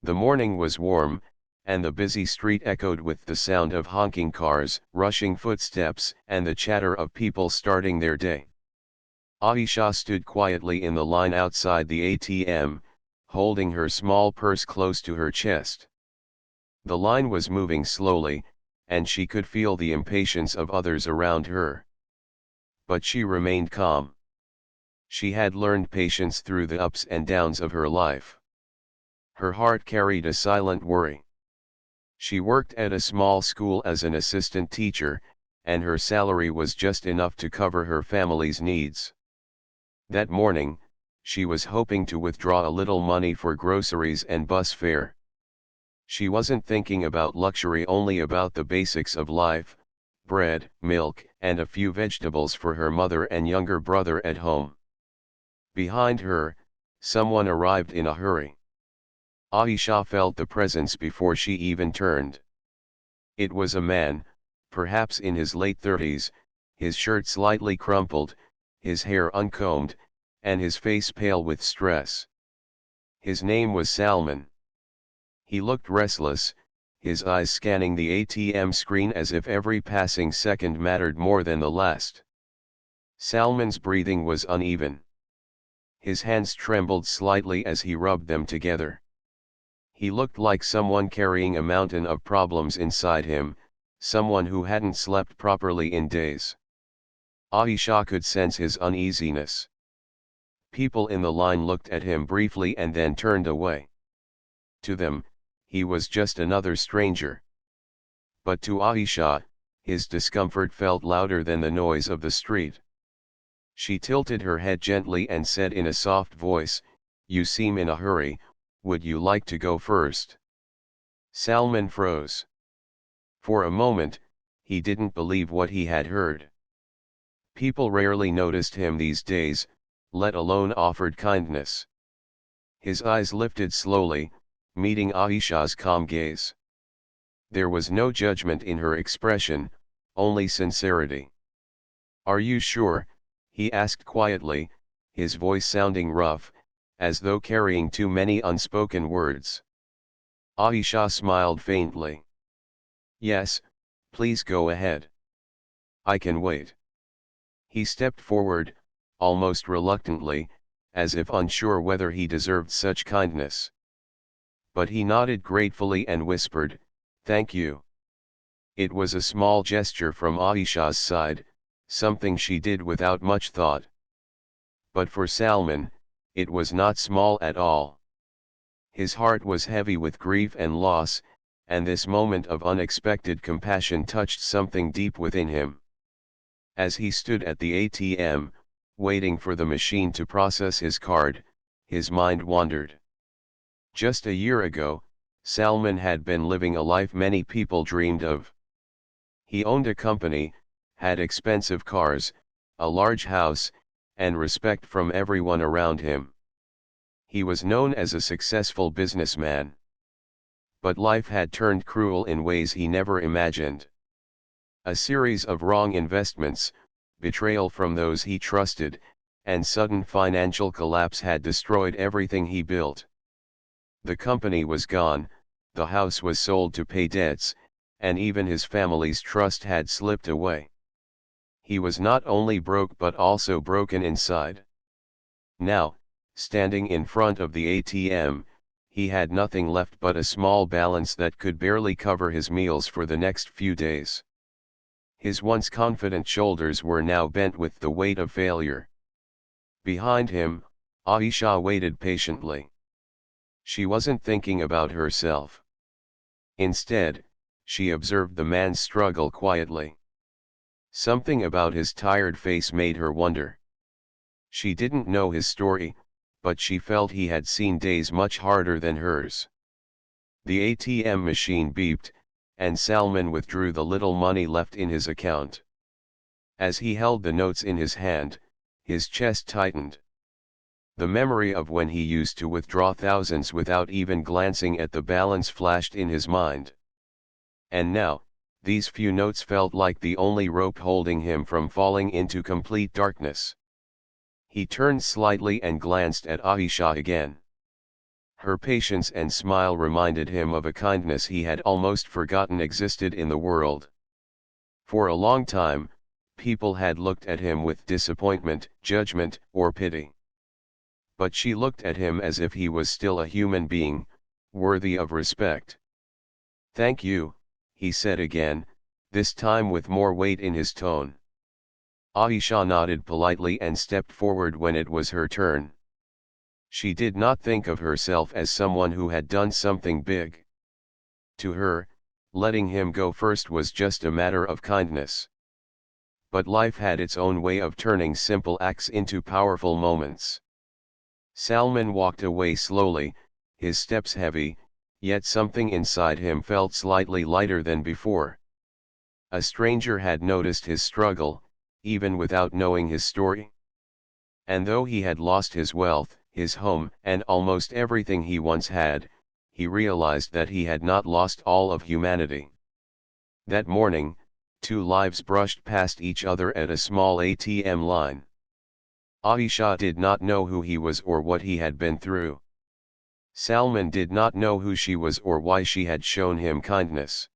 The morning was warm, and the busy street echoed with the sound of honking cars, rushing footsteps, and the chatter of people starting their day. Aisha stood quietly in the line outside the ATM, holding her small purse close to her chest. The line was moving slowly, and she could feel the impatience of others around her. But she remained calm. She had learned patience through the ups and downs of her life. Her heart carried a silent worry. She worked at a small school as an assistant teacher, and her salary was just enough to cover her family's needs. That morning, she was hoping to withdraw a little money for groceries and bus fare. She wasn't thinking about luxury, only about the basics of life: bread, milk, and a few vegetables for her mother and younger brother at home. Behind her, someone arrived in a hurry. Aisha felt the presence before she even turned. It was a man, perhaps in his late 30s, his shirt slightly crumpled, his hair uncombed, and his face pale with stress. His name was Salman. He looked restless, his eyes scanning the ATM screen as if every passing second mattered more than the last. Salman's breathing was uneven. His hands trembled slightly as he rubbed them together. He looked like someone carrying a mountain of problems inside him, someone who hadn't slept properly in days. Aisha could sense his uneasiness. People in the line looked at him briefly and then turned away. To them, he was just another stranger. But to Aisha, his discomfort felt louder than the noise of the street. She tilted her head gently and said in a soft voice, "You seem in a hurry, would you like to go first?" Salman froze. For a moment, he didn't believe what he had heard. People rarely noticed him these days, let alone offered kindness. His eyes lifted slowly, meeting Aisha's calm gaze. There was no judgment in her expression, only sincerity. "Are you sure?" he asked quietly, his voice sounding rough, as though carrying too many unspoken words. Aisha smiled faintly. "Yes, please go ahead. I can wait." He stepped forward, almost reluctantly, as if unsure whether he deserved such kindness. But he nodded gratefully and whispered, "Thank you." It was a small gesture from Aisha's side, something she did without much thought. But for Salman, it was not small at all. His heart was heavy with grief and loss, and this moment of unexpected compassion touched something deep within him. As he stood at the ATM, waiting for the machine to process his card, his mind wandered. Just a year ago, Salman had been living a life many people dreamed of. He owned a company, had expensive cars, a large house, and respect from everyone around him. He was known as a successful businessman. But life had turned cruel in ways he never imagined. A series of wrong investments, betrayal from those he trusted, and sudden financial collapse had destroyed everything he built. The company was gone, the house was sold to pay debts, and even his family's trust had slipped away. He was not only broke but also broken inside. Now, standing in front of the ATM, he had nothing left but a small balance that could barely cover his meals for the next few days. His once confident shoulders were now bent with the weight of failure. Behind him, Aisha waited patiently. She wasn't thinking about herself. Instead, she observed the man's struggle quietly. Something about his tired face made her wonder. She didn't know his story, but she felt he had seen days much harder than hers. The ATM machine beeped, and Salman withdrew the little money left in his account. As he held the notes in his hand, his chest tightened. The memory of when he used to withdraw thousands without even glancing at the balance flashed in his mind. And now, these few notes felt like the only rope holding him from falling into complete darkness. He turned slightly and glanced at Aisha again. Her patience and smile reminded him of a kindness he had almost forgotten existed in the world. For a long time, people had looked at him with disappointment, judgment, or pity. But she looked at him as if he was still a human being, worthy of respect. "Thank you," he said again, this time with more weight in his tone. Aisha nodded politely and stepped forward when it was her turn. She did not think of herself as someone who had done something big. To her, letting him go first was just a matter of kindness. But life had its own way of turning simple acts into powerful moments. Salman walked away slowly, his steps heavy, yet something inside him felt slightly lighter than before. A stranger had noticed his struggle, even without knowing his story. And though he had lost his wealth, his home, and almost everything he once had, he realized that he had not lost all of humanity. That morning, two lives brushed past each other at a small ATM line. Aisha did not know who he was or what he had been through. Salman did not know who she was or why she had shown him kindness.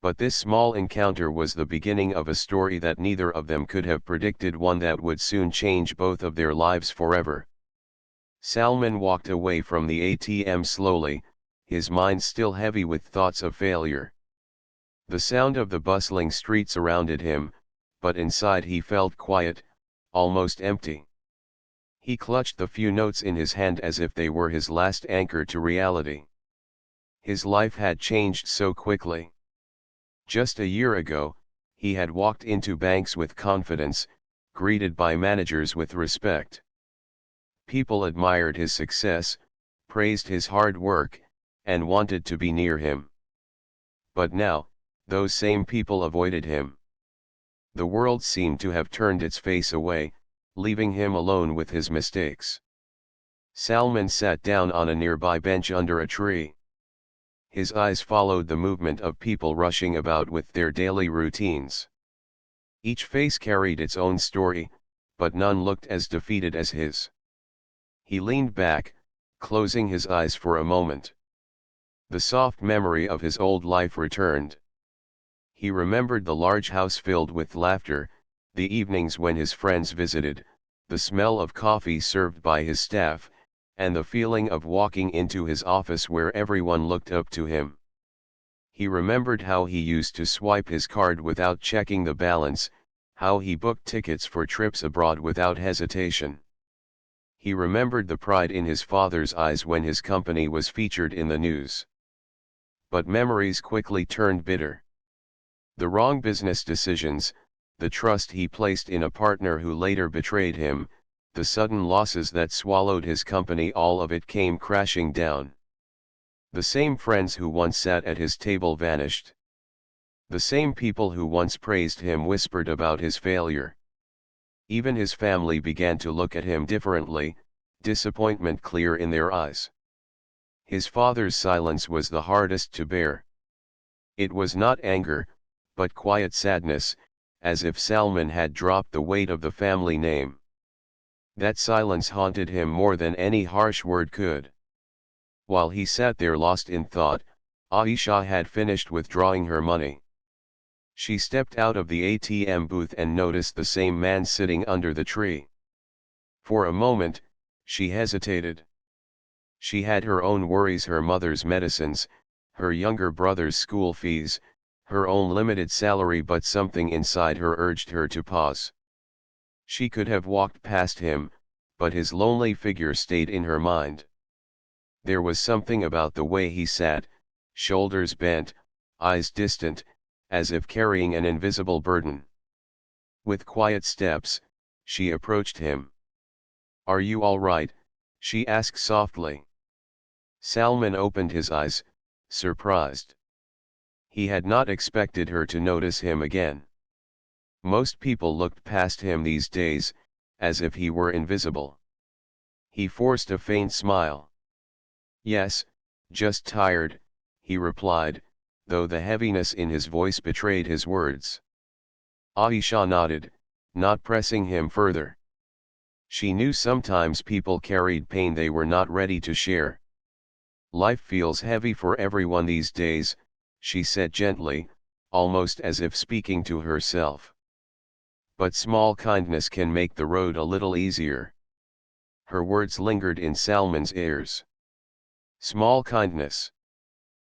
But this small encounter was the beginning of a story that neither of them could have predicted, one that would soon change both of their lives forever. Salman walked away from the ATM slowly, his mind still heavy with thoughts of failure. The sound of the bustling street surrounded him, but inside he felt quiet, almost empty. He clutched the few notes in his hand as if they were his last anchor to reality. His life had changed so quickly. Just a year ago, he had walked into banks with confidence, greeted by managers with respect. People admired his success, praised his hard work, and wanted to be near him. But now, those same people avoided him. The world seemed to have turned its face away, leaving him alone with his mistakes. Salman sat down on a nearby bench under a tree. His eyes followed the movement of people rushing about with their daily routines. Each face carried its own story, but none looked as defeated as his. He leaned back, closing his eyes for a moment. The soft memory of his old life returned. He remembered the large house filled with laughter, the evenings when his friends visited, the smell of coffee served by his staff, and the feeling of walking into his office where everyone looked up to him. He remembered how he used to swipe his card without checking the balance, how he booked tickets for trips abroad without hesitation. He remembered the pride in his father's eyes when his company was featured in the news. But memories quickly turned bitter. The wrong business decisions, the trust he placed in a partner who later betrayed him, the sudden losses that swallowed his company, all of it came crashing down. The same friends who once sat at his table vanished. The same people who once praised him whispered about his failure. Even his family began to look at him differently, disappointment clear in their eyes. His father's silence was the hardest to bear. It was not anger, but quiet sadness, as if Salman had dropped the weight of the family name. That silence haunted him more than any harsh word could. While he sat there lost in thought, Aisha had finished withdrawing her money. She stepped out of the ATM booth and noticed the same man sitting under the tree. For a moment, she hesitated. She had her own worries, her mother's medicines, her younger brother's school fees, her own limited salary, but something inside her urged her to pause. She could have walked past him, but his lonely figure stayed in her mind. There was something about the way he sat, shoulders bent, eyes distant, as if carrying an invisible burden. With quiet steps, she approached him. "Are you all right?" she asked softly. Salman opened his eyes, surprised. He had not expected her to notice him again. Most people looked past him these days, as if he were invisible. He forced a faint smile. "Yes, just tired," he replied, though the heaviness in his voice betrayed his words. Aisha nodded, not pressing him further. She knew sometimes people carried pain they were not ready to share. Life feels heavy for everyone these days, she said gently, almost as if speaking to herself. But small kindness can make the road a little easier. Her words lingered in Salman's ears. Small kindness.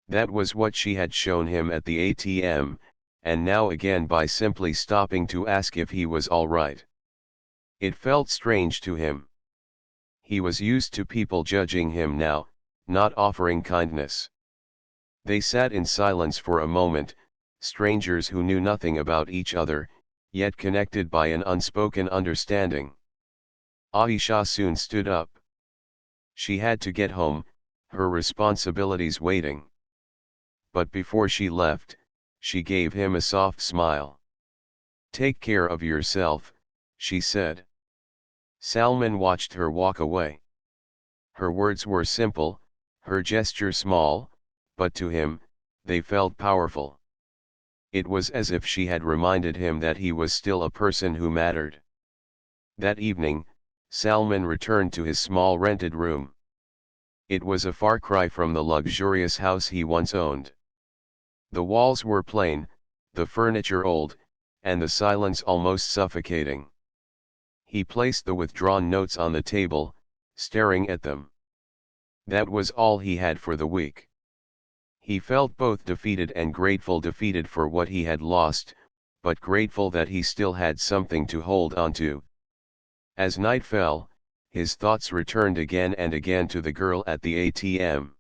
That was what she had shown him at the ATM, and now again by simply stopping to ask if he was all right. It felt strange to him. He was used to people judging him now, not offering kindness. They sat in silence for a moment, strangers who knew nothing about each other, yet connected by an unspoken understanding. Aisha soon stood up. She had to get home, her responsibilities waiting. But before she left, she gave him a soft smile. "Take care of yourself," she said. Salman watched her walk away. Her words were simple, her gesture small, but to him, they felt powerful. It was as if she had reminded him that he was still a person who mattered. That evening, Salman returned to his small rented room. It was a far cry from the luxurious house he once owned. The walls were plain, the furniture old, and the silence almost suffocating. He placed the withdrawn notes on the table, staring at them. That was all he had for the week. He felt both defeated and grateful, defeated for what he had lost, but grateful that he still had something to hold on to. As night fell, his thoughts returned again and again to the girl at the ATM.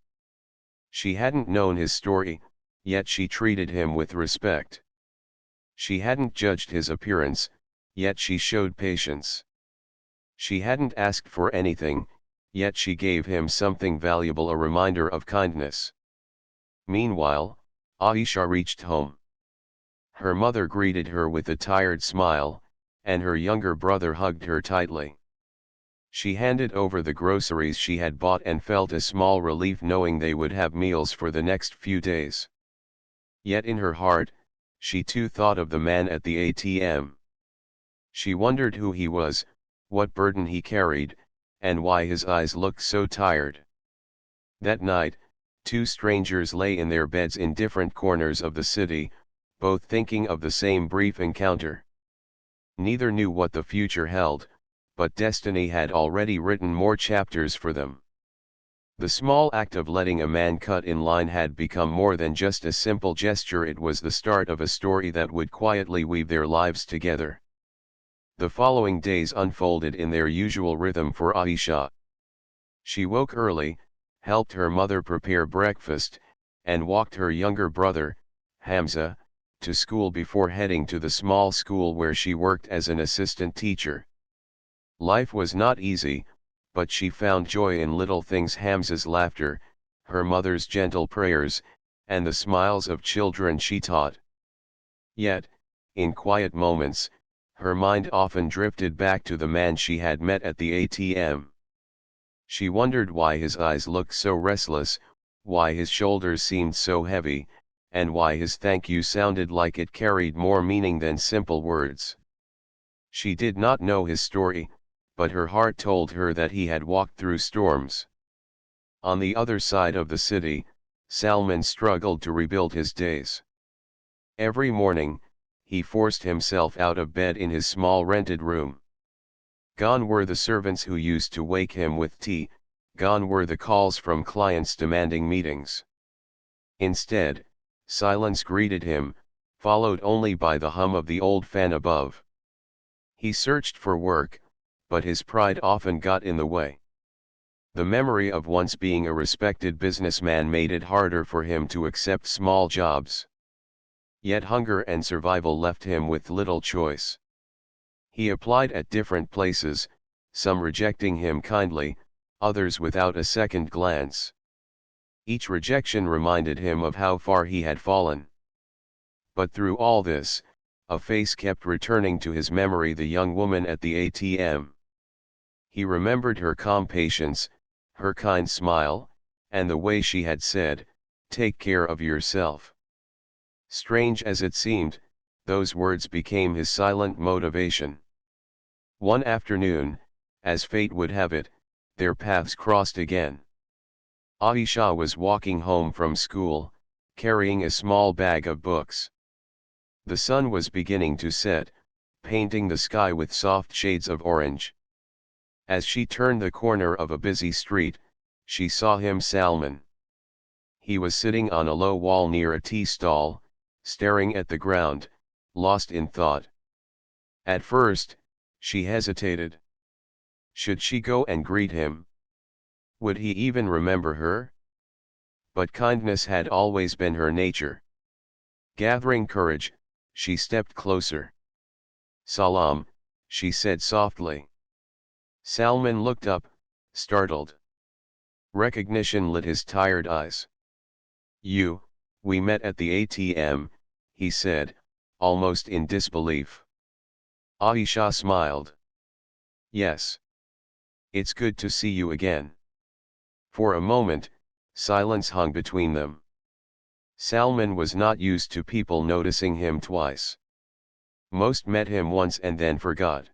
She hadn't known his story, yet she treated him with respect. She hadn't judged his appearance, yet she showed patience. She hadn't asked for anything, yet she gave him something valuable, a reminder of kindness. Meanwhile, Aisha reached home. Her mother greeted her with a tired smile, and her younger brother hugged her tightly. She handed over the groceries she had bought and felt a small relief knowing they would have meals for the next few days. Yet in her heart, she too thought of the man at the ATM. She wondered who he was, what burden he carried, and why his eyes looked so tired. That night, two strangers lay in their beds in different corners of the city, both thinking of the same brief encounter. Neither knew what the future held, but destiny had already written more chapters for them. The small act of letting a man cut in line had become more than just a simple gesture. It was the start of a story that would quietly weave their lives together. The following days unfolded in their usual rhythm for Aisha. She woke early, helped her mother prepare breakfast, and walked her younger brother, Hamza, to school before heading to the small school where she worked as an assistant teacher. Life was not easy, but she found joy in little things: Hamza's laughter, her mother's gentle prayers, and the smiles of children she taught. Yet, in quiet moments, her mind often drifted back to the man she had met at the ATM. She wondered why his eyes looked so restless, why his shoulders seemed so heavy, and why his thank you sounded like it carried more meaning than simple words. She did not know his story, but her heart told her that he had walked through storms. On the other side of the city, Salman struggled to rebuild his days. Every morning, he forced himself out of bed in his small rented room. Gone were the servants who used to wake him with tea, gone were the calls from clients demanding meetings. Instead, silence greeted him, followed only by the hum of the old fan above. He searched for work, but his pride often got in the way. The memory of once being a respected businessman made it harder for him to accept small jobs. Yet hunger and survival left him with little choice. He applied at different places, some rejecting him kindly, others without a second glance. Each rejection reminded him of how far he had fallen. But through all this, a face kept returning to his memory: the young woman at the ATM. He remembered her calm patience, her kind smile, and the way she had said, "Take care of yourself." Strange as it seemed, those words became his silent motivation. One afternoon, as fate would have it, their paths crossed again. Aisha was walking home from school, carrying a small bag of books. The sun was beginning to set, painting the sky with soft shades of orange. As she turned the corner of a busy street, she saw him, Salman. He was sitting on a low wall near a tea stall, staring at the ground, lost in thought. At first, she hesitated. Should she go and greet him? Would he even remember her? But kindness had always been her nature. Gathering courage, she stepped closer. Salam, she said softly. Salman looked up, startled. Recognition lit his tired eyes. We met at the ATM, he said, almost in disbelief. Aisha smiled. Yes. It's good to see you again. For a moment, silence hung between them. Salman was not used to people noticing him twice. Most met him once and then forgot.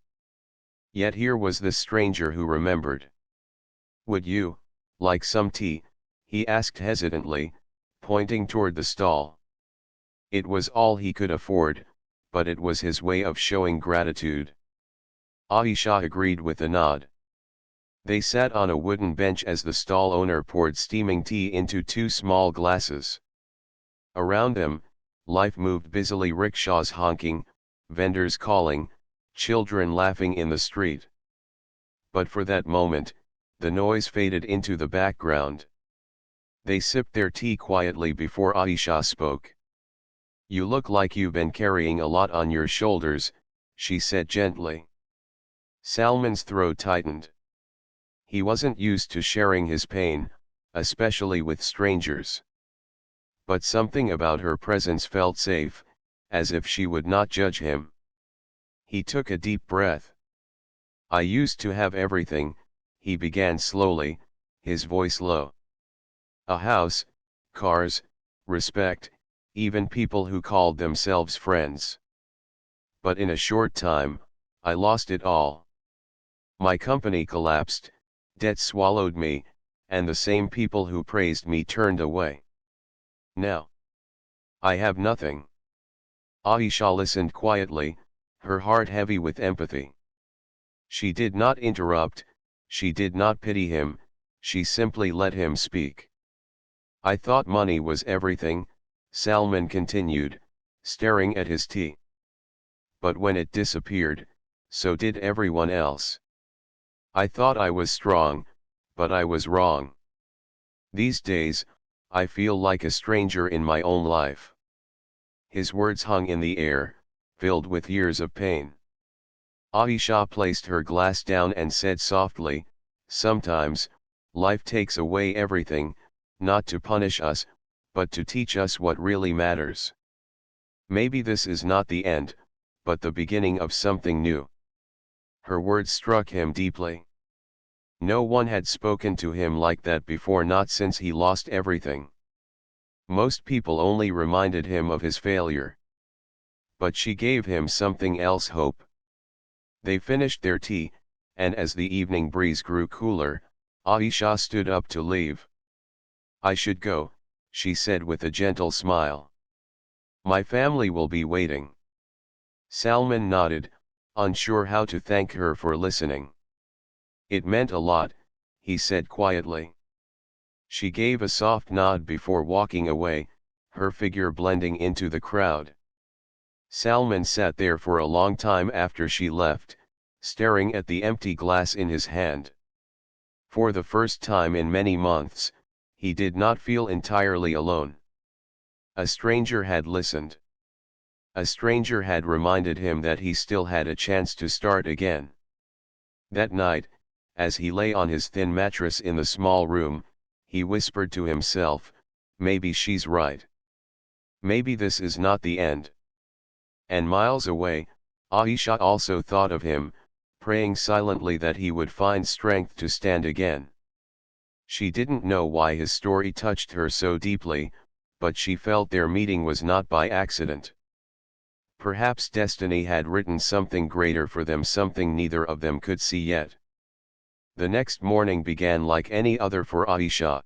Yet here was this stranger who remembered. Would you like some tea? He asked hesitantly, pointing toward the stall. It was all he could afford, but it was his way of showing gratitude. Aisha agreed with a nod. They sat on a wooden bench as the stall owner poured steaming tea into two small glasses. Around them, life moved busily, rickshaws honking, vendors calling, children laughing in the street. But for that moment, the noise faded into the background. They sipped their tea quietly before Aisha spoke. You look like you've been carrying a lot on your shoulders, she said gently. Salman's throat tightened. He wasn't used to sharing his pain, especially with strangers. But something about her presence felt safe, as if she would not judge him. He took a deep breath. I used to have everything, he began slowly, his voice low. A house, cars, respect, even people who called themselves friends. But in a short time, I lost it all. My company collapsed, debt swallowed me, and the same people who praised me turned away. Now, I have nothing. Aisha listened quietly, her heart heavy with empathy. She did not interrupt, she did not pity him, she simply let him speak. I thought money was everything, Salman continued, staring at his tea. But when it disappeared, so did everyone else. I thought I was strong, but I was wrong. These days, I feel like a stranger in my own life. His words hung in the air, filled with years of pain. Aisha placed her glass down and said softly, sometimes, life takes away everything, not to punish us, but to teach us what really matters. Maybe this is not the end, but the beginning of something new. Her words struck him deeply. No one had spoken to him like that before, not since he lost everything. Most people only reminded him of his failure. But she gave him something else, hope. They finished their tea, and as the evening breeze grew cooler, Aisha stood up to leave. I should go, she said with a gentle smile. My family will be waiting. Salman nodded, unsure how to thank her for listening. It meant a lot, he said quietly. She gave a soft nod before walking away, her figure blending into the crowd. Salman sat there for a long time after she left, staring at the empty glass in his hand. For the first time in many months, he did not feel entirely alone. A stranger had listened. A stranger had reminded him that he still had a chance to start again. That night, as he lay on his thin mattress in the small room, he whispered to himself, maybe she's right. Maybe this is not the end. And miles away, Aisha also thought of him, praying silently that he would find strength to stand again. She didn't know why his story touched her so deeply, but she felt their meeting was not by accident. Perhaps destiny had written something greater for them, something neither of them could see yet. The next morning began like any other for Aisha.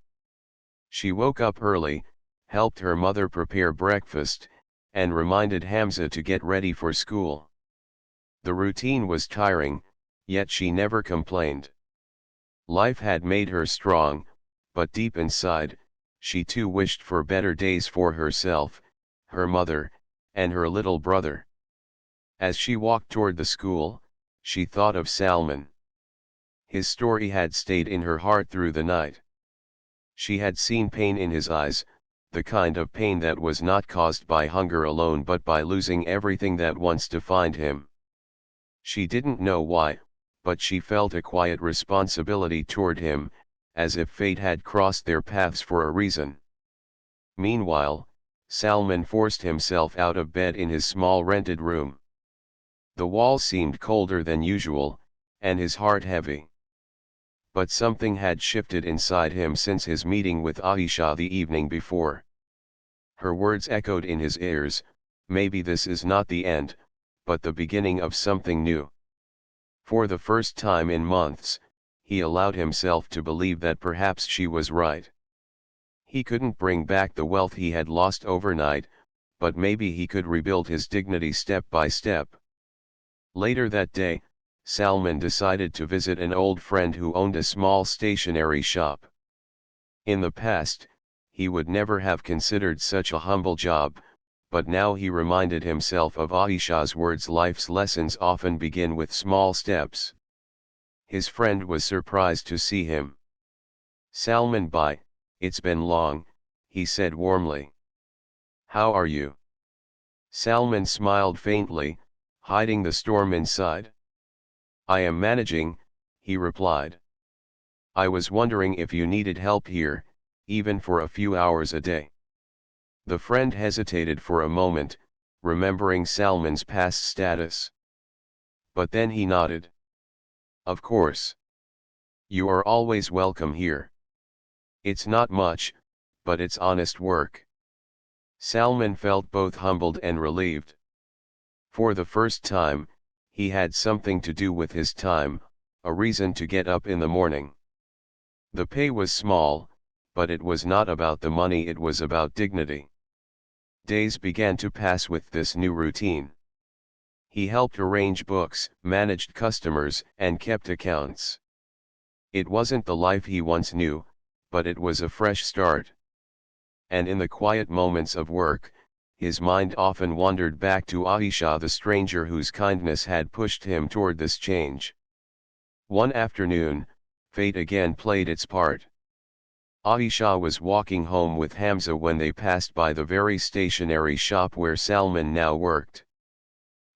She woke up early, helped her mother prepare breakfast, and reminded Hamza to get ready for school. The routine was tiring, yet she never complained. Life had made her strong, but deep inside, she too wished for better days for herself, her mother, and her little brother. As she walked toward the school, she thought of Salman. His story had stayed in her heart through the night. She had seen pain in his eyes, the kind of pain that was not caused by hunger alone but by losing everything that once defined him. She didn't know why, but she felt a quiet responsibility toward him, as if fate had crossed their paths for a reason. Meanwhile, Salman forced himself out of bed in his small rented room. The walls seemed colder than usual, and his heart heavy. But something had shifted inside him since his meeting with Aisha the evening before. Her words echoed in his ears, "Maybe this is not the end, but the beginning of something new." For the first time in months, he allowed himself to believe that perhaps she was right. He couldn't bring back the wealth he had lost overnight, but maybe he could rebuild his dignity step by step. Later that day, Salman decided to visit an old friend who owned a small stationery shop. In the past, he would never have considered such a humble job, but now he reminded himself of Aisha's words, "Life's lessons often begin with small steps." His friend was surprised to see him. "Salman bhai, it's been long," he said warmly. "How are you?" Salman smiled faintly, hiding the storm inside. "I am managing," he replied. "I was wondering if you needed help here, even for a few hours a day." The friend hesitated for a moment, remembering Salman's past status. But then he nodded. "Of course. You are always welcome here. It's not much, but it's honest work." Salman felt both humbled and relieved. For the first time, he had something to do with his time, a reason to get up in the morning. The pay was small, but it was not about the money, it was about dignity. Days began to pass with this new routine. He helped arrange books, managed customers, and kept accounts. It wasn't the life he once knew, but it was a fresh start. And in the quiet moments of work, his mind often wandered back to Aisha, the stranger whose kindness had pushed him toward this change. One afternoon, fate again played its part. Aisha was walking home with Hamza when they passed by the very stationery shop where Salman now worked.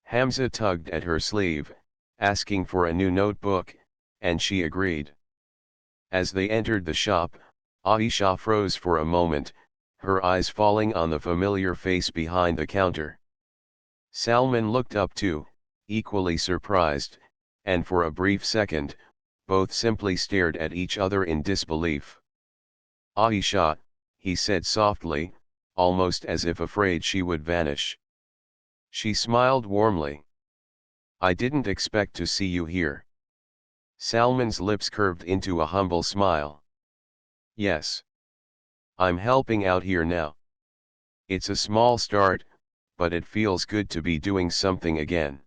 Hamza tugged at her sleeve, asking for a new notebook, and she agreed. As they entered the shop, Aisha froze for a moment, her eyes falling on the familiar face behind the counter. Salman looked up too, equally surprised, and for a brief second, both simply stared at each other in disbelief. "Aisha," he said softly, almost as if afraid she would vanish. She smiled warmly. "I didn't expect to see you here." Salman's lips curved into a humble smile. "Yes. I'm helping out here now. It's a small start, but it feels good to be doing something again."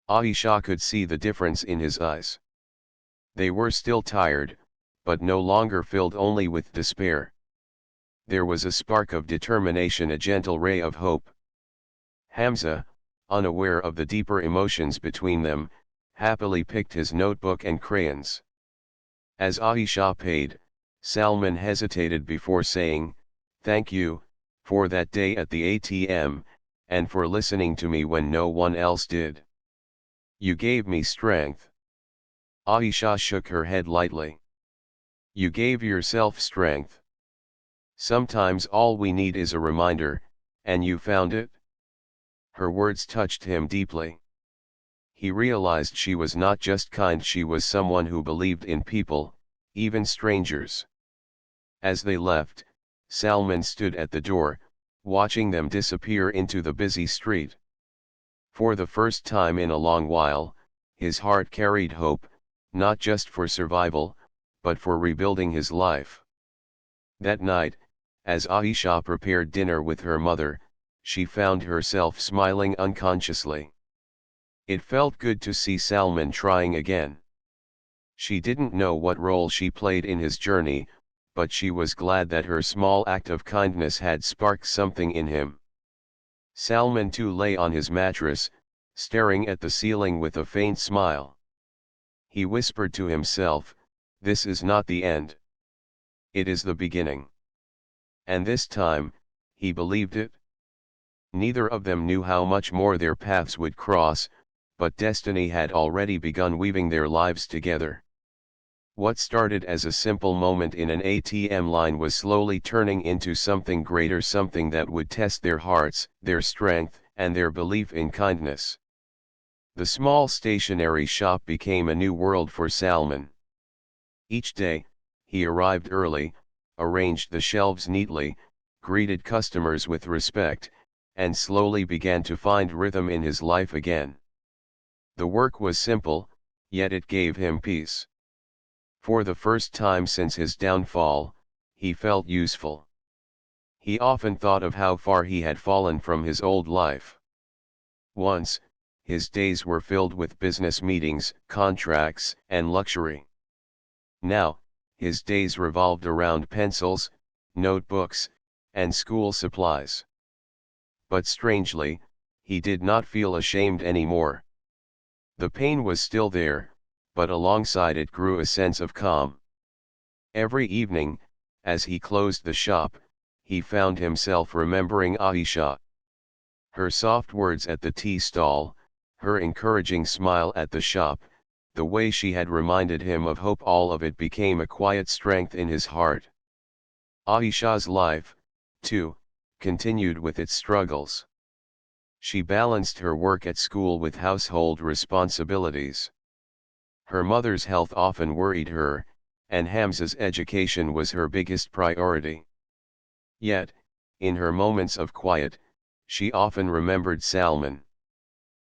Aisha could see the difference in his eyes. They were still tired, but no longer filled only with despair. There was a spark of determination, a gentle ray of hope. Hamza, unaware of the deeper emotions between them, happily picked his notebook and crayons. As Aisha paid, Salman hesitated before saying, "Thank you, for that day at the ATM, and for listening to me when no one else did. You gave me strength." Aisha shook her head lightly. "You gave yourself strength. Sometimes all we need is a reminder, and you found it." Her words touched him deeply. He realized she was not just kind, she was someone who believed in people, even strangers. As they left, Salman stood at the door, watching them disappear into the busy street. For the first time in a long while, his heart carried hope, not just for survival, but for rebuilding his life. That night, as Aisha prepared dinner with her mother, she found herself smiling unconsciously. It felt good to see Salman trying again. She didn't know what role she played in his journey, but she was glad that her small act of kindness had sparked something in him. Salman too lay on his mattress, staring at the ceiling with a faint smile. He whispered to himself, "This is not the end. It is the beginning." And this time, he believed it. Neither of them knew how much more their paths would cross, but destiny had already begun weaving their lives together. What started as a simple moment in an ATM line was slowly turning into something greater, something that would test their hearts, their strength, and their belief in kindness. The small stationery shop became a new world for Salman. Each day, he arrived early, arranged the shelves neatly, greeted customers with respect, and slowly began to find rhythm in his life again. The work was simple, yet it gave him peace. For the first time since his downfall, he felt useful. He often thought of how far he had fallen from his old life. Once, his days were filled with business meetings, contracts, and luxury. Now, his days revolved around pencils, notebooks, and school supplies. But strangely, he did not feel ashamed anymore. The pain was still there, but alongside it grew a sense of calm. Every evening, as he closed the shop, he found himself remembering Aisha. Her soft words at the tea stall, her encouraging smile at the shop, the way she had reminded him of hope, all of it became a quiet strength in his heart. Aisha's life, too, continued with its struggles. She balanced her work at school with household responsibilities. Her mother's health often worried her, and Hamza's education was her biggest priority. Yet, in her moments of quiet, she often remembered Salman.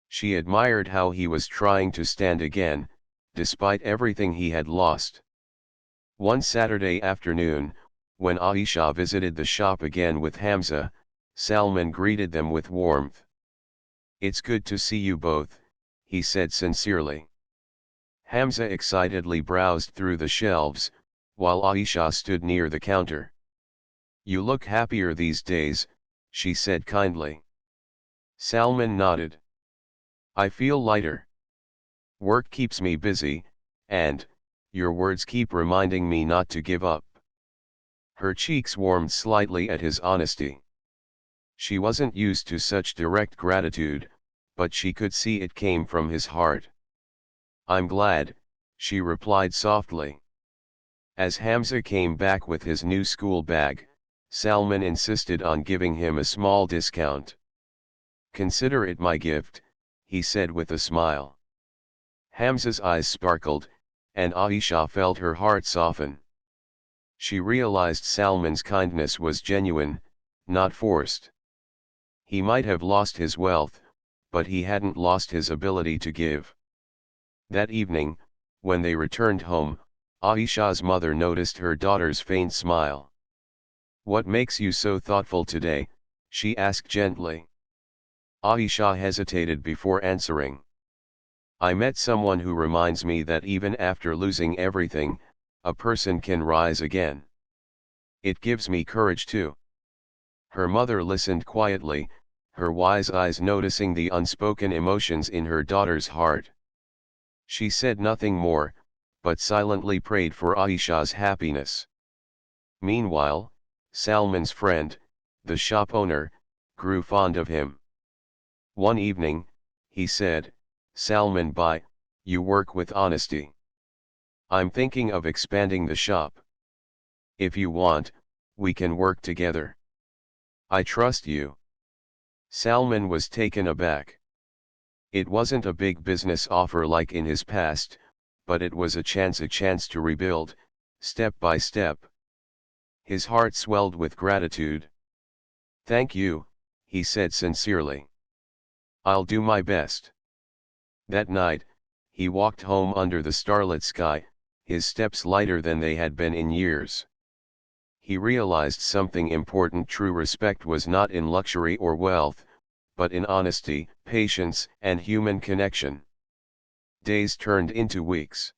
She admired how he was trying to stand again, despite everything he had lost. One Saturday afternoon, when Aisha visited the shop again with Hamza, Salman greeted them with warmth. "It's good to see you both," he said sincerely. Hamza excitedly browsed through the shelves, while Aisha stood near the counter. "You look happier these days," she said kindly. Salman nodded. "I feel lighter. Work keeps me busy, and your words keep reminding me not to give up." Her cheeks warmed slightly at his honesty. She wasn't used to such direct gratitude, but she could see it came from his heart. "I'm glad," she replied softly. As Hamza came back with his new school bag, Salman insisted on giving him a small discount. "Consider it my gift," he said with a smile. Hamza's eyes sparkled, and Aisha felt her heart soften. She realized Salman's kindness was genuine, not forced. He might have lost his wealth, but he hadn't lost his ability to give. That evening, when they returned home, Aisha's mother noticed her daughter's faint smile. "What makes you so thoughtful today?" she asked gently. Aisha hesitated before answering. "I met someone who reminds me that even after losing everything, a person can rise again. It gives me courage too." Her mother listened quietly, her wise eyes noticing the unspoken emotions in her daughter's heart. She said nothing more, but silently prayed for Aisha's happiness. Meanwhile, Salman's friend, the shop owner, grew fond of him. One evening, he said, "Salman bhai, you work with honesty. I'm thinking of expanding the shop. If you want, we can work together. I trust you." Salman was taken aback. It wasn't a big business offer like in his past, but it was a chance to rebuild, step by step. His heart swelled with gratitude. "Thank you," he said sincerely. "I'll do my best." That night, he walked home under the starlit sky, his steps lighter than they had been in years. he realized something important. True respect was not in luxury or wealth, but in honesty, patience, and human connection. Days turned into weeks.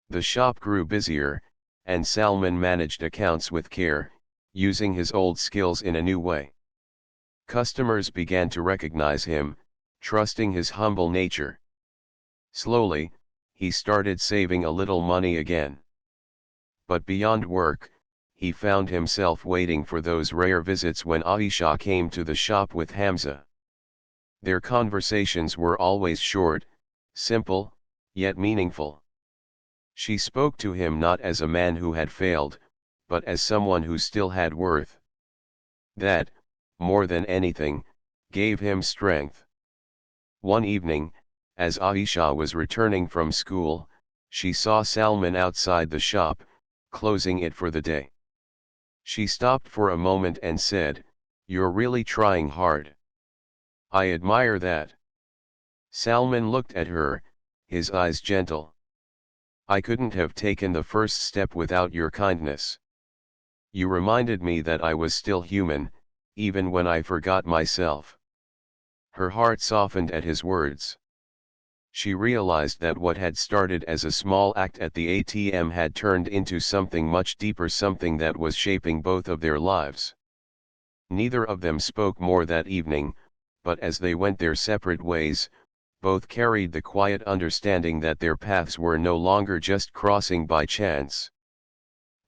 The shop grew busier, and Salman managed accounts with care, using his old skills in a new way. Customers began to recognize him, trusting his humble nature. Slowly, he started saving a little money again. But beyond work, he found himself waiting for those rare visits when Aisha came to the shop with Hamza. Their conversations were always short, simple, yet meaningful. She spoke to him not as a man who had failed, but as someone who still had worth. That, more than anything, gave him strength. One evening, as Aisha was returning from school, she saw Salman outside the shop, closing it for the day. She stopped for a moment and said, "You're really trying hard. I admire that." Salman looked at her, his eyes gentle. "I couldn't have taken the first step without your kindness. You reminded me that I was still human, even when I forgot myself." Her heart softened at his words. She realized that what had started as a small act at the ATM had turned into something much deeper, something that was shaping both of their lives. Neither of them spoke more that evening, but as they went their separate ways, both carried the quiet understanding that their paths were no longer just crossing by chance.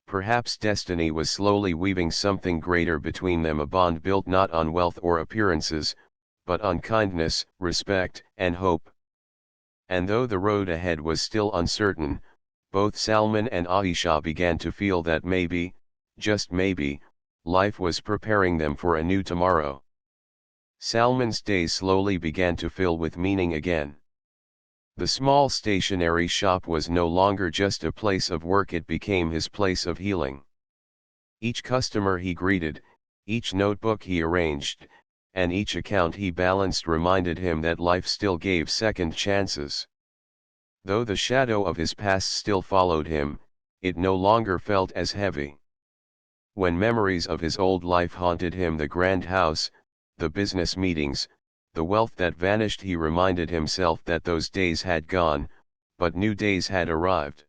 Perhaps destiny was slowly weaving something greater between them, a bond built not on wealth or appearances, but on kindness, respect, and hope. And though the road ahead was still uncertain, both Salman and Aisha began to feel that maybe, just maybe, life was preparing them for a new tomorrow. Salman's days slowly began to fill with meaning again. The small stationery shop was no longer just a place of work, it became his place of healing. Each customer he greeted, each notebook he arranged, and each account he balanced reminded him that life still gave second chances. Though the shadow of his past still followed him, it no longer felt as heavy. When memories of his old life haunted him, the grand house, the business meetings, the wealth that vanished, he reminded himself that those days had gone, but new days had arrived.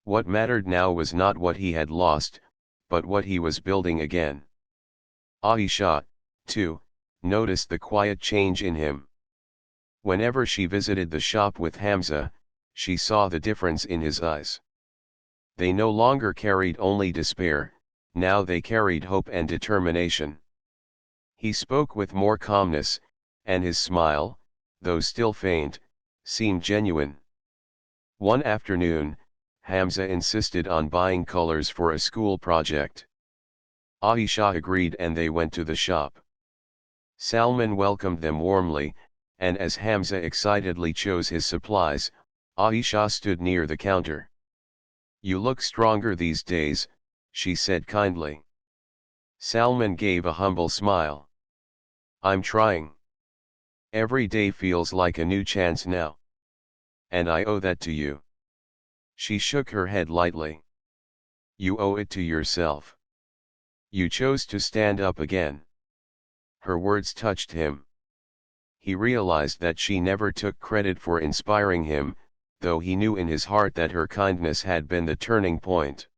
What mattered now was not what he had lost, but what he was building again. Aisha, too, noticed the quiet change in him. Whenever she visited the shop with Hamza, she saw the difference in his eyes. They no longer carried only despair, now they carried hope and determination. He spoke with more calmness, and his smile, though still faint, seemed genuine. One afternoon, Hamza insisted on buying colors for a school project. Aisha agreed and they went to the shop. Salman welcomed them warmly, and as Hamza excitedly chose his supplies, Aisha stood near the counter. "You look stronger these days," she said kindly. Salman gave a humble smile. "I'm trying. Every day feels like a new chance now. And I owe that to you." She shook her head lightly. "You owe it to yourself. You chose to stand up again." Her words touched him. He realized that she never took credit for inspiring him, though he knew in his heart that her kindness had been the turning point.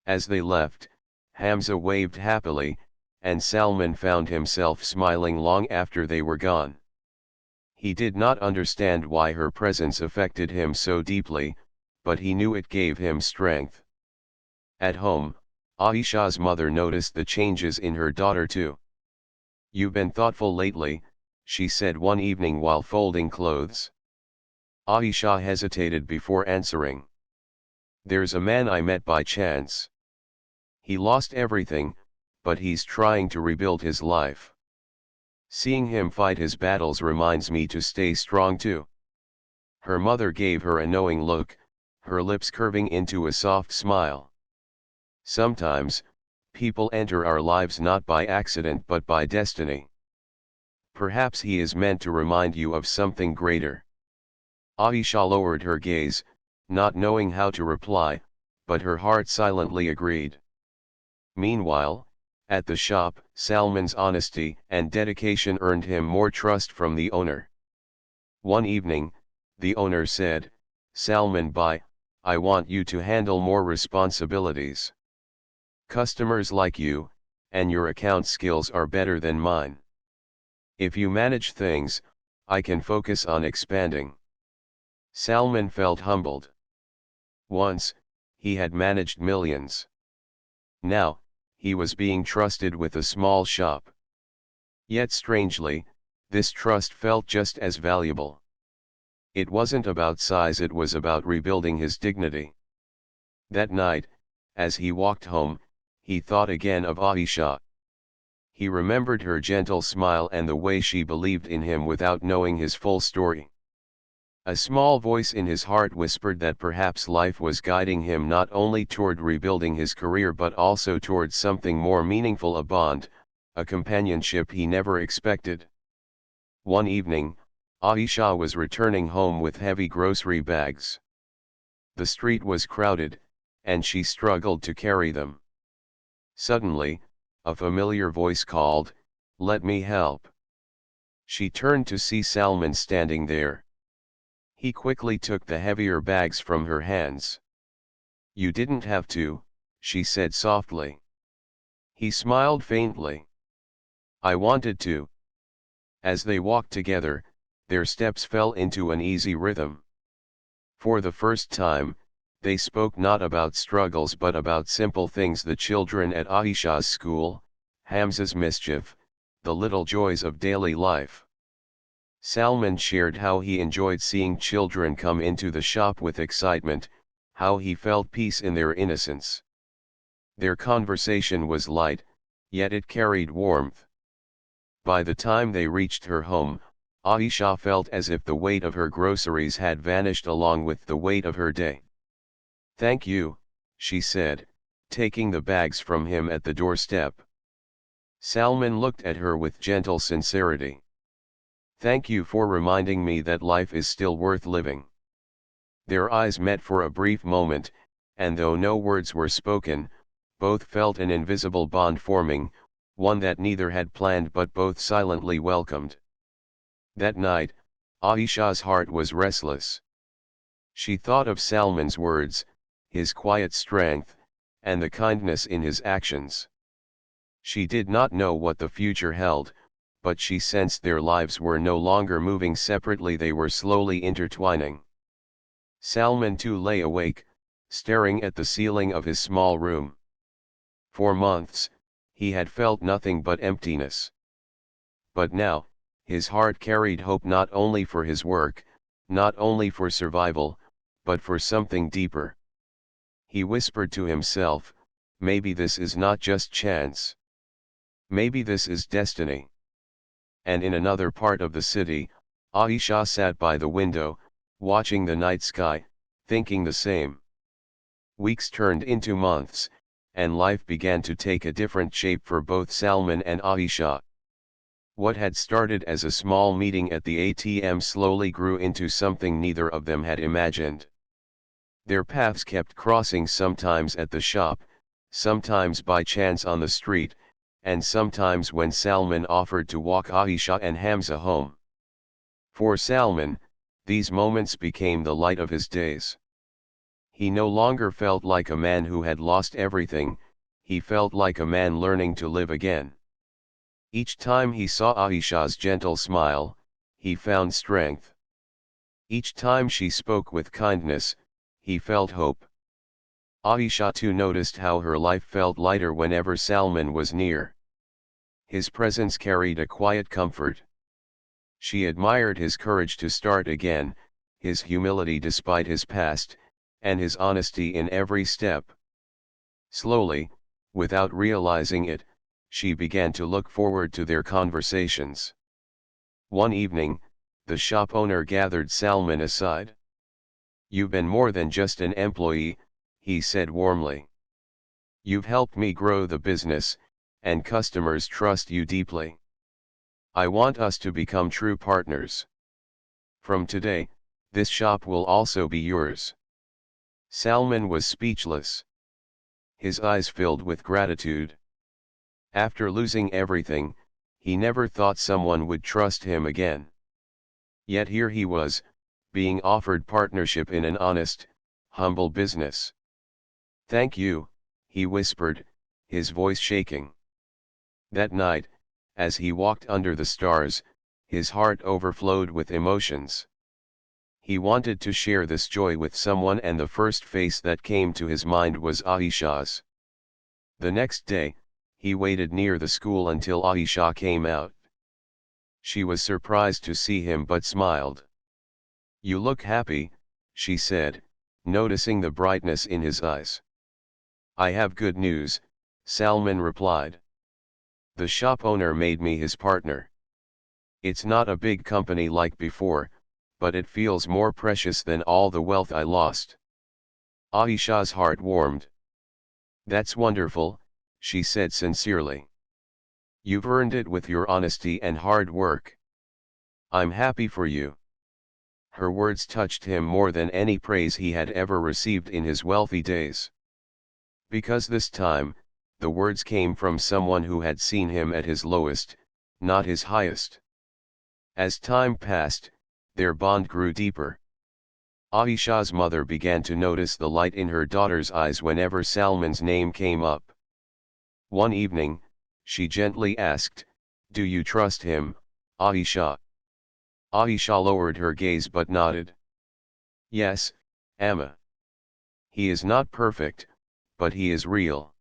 As they left, Hamza waved happily, and Salman found himself smiling long after they were gone. He did not understand why her presence affected him so deeply, but he knew it gave him strength. At home, Aisha's mother noticed the changes in her daughter too. "You've been thoughtful lately," she said one evening while folding clothes. Aisha hesitated before answering. "There's a man I met by chance. He lost everything, but he's trying to rebuild his life. Seeing him fight his battles reminds me to stay strong too." Her mother gave her a knowing look, her lips curving into a soft smile. "Sometimes, people enter our lives not by accident but by destiny. Perhaps he is meant to remind you of something greater." Aisha lowered her gaze, not knowing how to reply, but her heart silently agreed. Meanwhile, at the shop, Salman's honesty and dedication earned him more trust from the owner. One evening, the owner said, "Salman bhai, I want you to handle more responsibilities. Customers like you, and your account skills are better than mine. If you manage things, I can focus on expanding." Salman felt humbled. Once, he had managed millions. Now, he was being trusted with a small shop. Yet strangely, this trust felt just as valuable. It wasn't about size, it was about rebuilding his dignity. That night, as he walked home, he thought again of Aisha. He remembered her gentle smile and the way she believed in him without knowing his full story. A small voice in his heart whispered that perhaps life was guiding him not only toward rebuilding his career but also toward something more meaningful, a bond, a companionship he never expected. One evening, Aisha was returning home with heavy grocery bags. The street was crowded, and she struggled to carry them. Suddenly, a familiar voice called, "Let me help." She turned to see Salman standing there. He quickly took the heavier bags from her hands. "You didn't have to," she said softly. He smiled faintly. "I wanted to." As they walked together, their steps fell into an easy rhythm. For the first time, they spoke not about struggles but about simple things: the children at Aisha's school, Hamza's mischief, the little joys of daily life. Salman shared how he enjoyed seeing children come into the shop with excitement, how he felt peace in their innocence. Their conversation was light, yet it carried warmth. By the time they reached her home, Aisha felt as if the weight of her groceries had vanished along with the weight of her day. "Thank you," she said, taking the bags from him at the doorstep. Salman looked at her with gentle sincerity. "Thank you for reminding me that life is still worth living." Their eyes met for a brief moment, and though no words were spoken, both felt an invisible bond forming, one that neither had planned but both silently welcomed. That night, Aisha's heart was restless. She thought of Salman's words, his quiet strength, and the kindness in his actions. She did not know what the future held, but she sensed their lives were no longer moving separately, they were slowly intertwining. Salman too lay awake, staring at the ceiling of his small room. For months, he had felt nothing but emptiness. But now, his heart carried hope, not only for his work, not only for survival, but for something deeper. He whispered to himself, "Maybe this is not just chance. Maybe this is destiny." And in another part of the city, Aisha sat by the window, watching the night sky, thinking the same. Weeks turned into months, and life began to take a different shape for both Salman and Aisha. What had started as a small meeting at the ATM slowly grew into something neither of them had imagined. Their paths kept crossing, sometimes at the shop, sometimes by chance on the street, and sometimes when Salman offered to walk Aisha and Hamza home. For Salman, these moments became the light of his days. He no longer felt like a man who had lost everything, he felt like a man learning to live again. Each time he saw Aisha's gentle smile, he found strength. Each time she spoke with kindness, he felt hope. Aisha too noticed how her life felt lighter whenever Salman was near. His presence carried a quiet comfort. She admired his courage to start again, his humility despite his past, and his honesty in every step. Slowly, without realizing it, she began to look forward to their conversations. One evening, the shop owner gathered Salman aside. "You've been more than just an employee," he said warmly. "You've helped me grow the business, and customers trust you deeply. I want us to become true partners. From today, this shop will also be yours." Salman was speechless. his eyes filled with gratitude. After losing everything, he never thought someone would trust him again. Yet here he was, being offered partnership in an honest, humble business. "Thank you," he whispered, his voice shaking. That night, as he walked under the stars, his heart overflowed with emotions. He wanted to share this joy with someone, and the first face that came to his mind was Aisha's. The next day, he waited near the school until Aisha came out. She was surprised to see him but smiled. "You look happy," she said, noticing the brightness in his eyes. "I have good news," Salman replied. "The shop owner made me his partner. It's not a big company like before, but it feels more precious than all the wealth I lost." Aisha's heart warmed. "That's wonderful," she said sincerely. "You've earned it with your honesty and hard work. I'm happy for you." Her words touched him more than any praise he had ever received in his wealthy days. Because this time, the words came from someone who had seen him at his lowest, not his highest. As time passed, their bond grew deeper. Aisha's mother began to notice the light in her daughter's eyes whenever Salman's name came up. One evening, she gently asked, "Do you trust him, Aisha?" Aisha lowered her gaze but nodded. "Yes, Amma. He is not perfect, but he is real.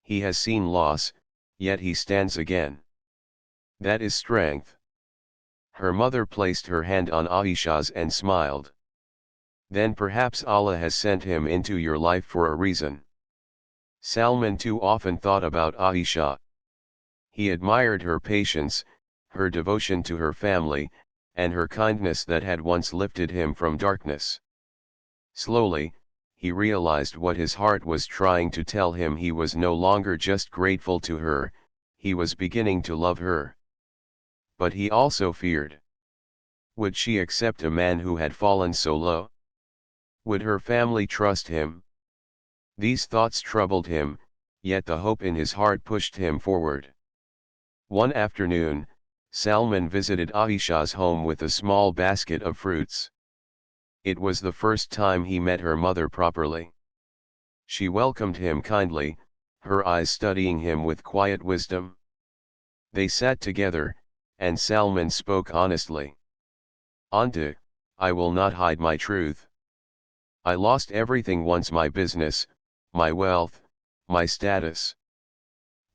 He has seen loss, yet he stands again. That is strength." Her mother placed her hand on Aisha's and smiled. "Then perhaps Allah has sent him into your life for a reason." Salman too often thought about Aisha. He admired her patience, her devotion to her family, and her kindness that had once lifted him from darkness. Slowly, he realized what his heart was trying to tell him. He was no longer just grateful to her, he was beginning to love her. But he also feared. Would she accept a man who had fallen so low? Would her family trust him? These thoughts troubled him, yet the hope in his heart pushed him forward. One afternoon, Salman visited Aisha's home with a small basket of fruits. It was the first time he met her mother properly. She welcomed him kindly, her eyes studying him with quiet wisdom. They sat together, and Salman spoke honestly. "Auntie, I will not hide my truth. I lost everything once: my business, my wealth, my status.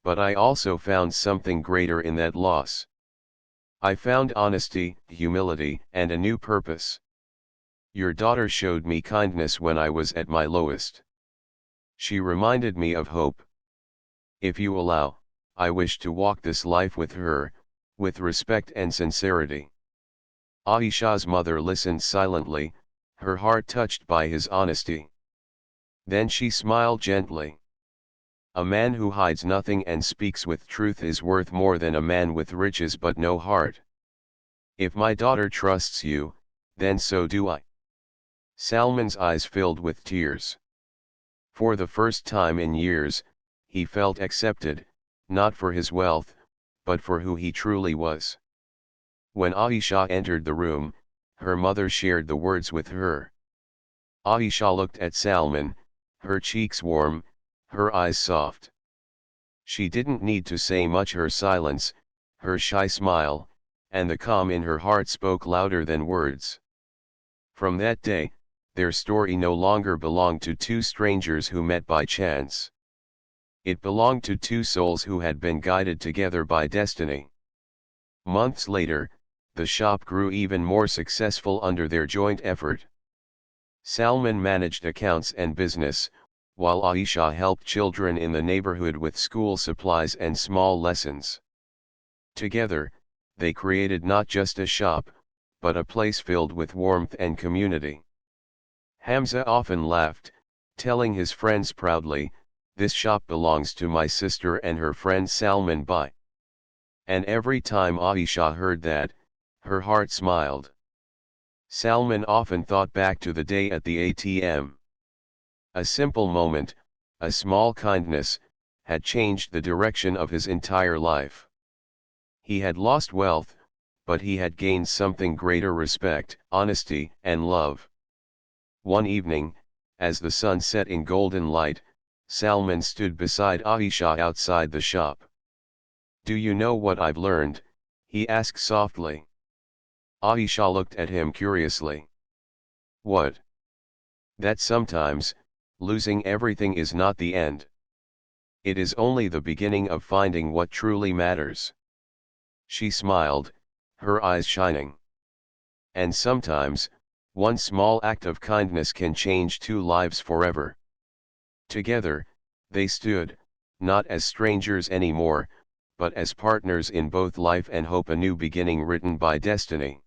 But I also found something greater in that loss. I found honesty, humility, and a new purpose. Your daughter showed me kindness when I was at my lowest. She reminded me of hope. If you allow, I wish to walk this life with her, with respect and sincerity." Aisha's mother listened silently, her heart touched by his honesty. Then she smiled gently. "A man who hides nothing and speaks with truth is worth more than a man with riches but no heart. If my daughter trusts you, then so do I." Salman's eyes filled with tears. For the first time in years, he felt accepted, not for his wealth, but for who he truly was. When Aisha entered the room, her mother shared the words with her. Aisha looked at Salman, her cheeks warm, her eyes soft. She didn't need to say much. Her silence, her shy smile, and the calm in her heart spoke louder than words. From that day, their story no longer belonged to two strangers who met by chance. It belonged to two souls who had been guided together by destiny. Months later, the shop grew even more successful under their joint effort. Salman managed accounts and business, while Aisha helped children in the neighborhood with school supplies and small lessons. Together, they created not just a shop, but a place filled with warmth and community. Hamza often laughed, telling his friends proudly, "This shop belongs to my sister and her friend Salman Bhai." And every time Aisha heard that, her heart smiled. Salman often thought back to the day at the ATM. A simple moment, a small kindness, had changed the direction of his entire life. He had lost wealth, but he had gained something greater: respect, honesty, and love. One evening, as the sun set in golden light, Salman stood beside Aisha outside the shop. "Do you know what I've learned?" he asked softly. Aisha looked at him curiously. "What?" "That sometimes, losing everything is not the end. It is only the beginning of finding what truly matters." She smiled, her eyes shining. "And sometimes, one small act of kindness can change two lives forever." Together, they stood, not as strangers anymore, but as partners in both life and hope, a new beginning written by destiny.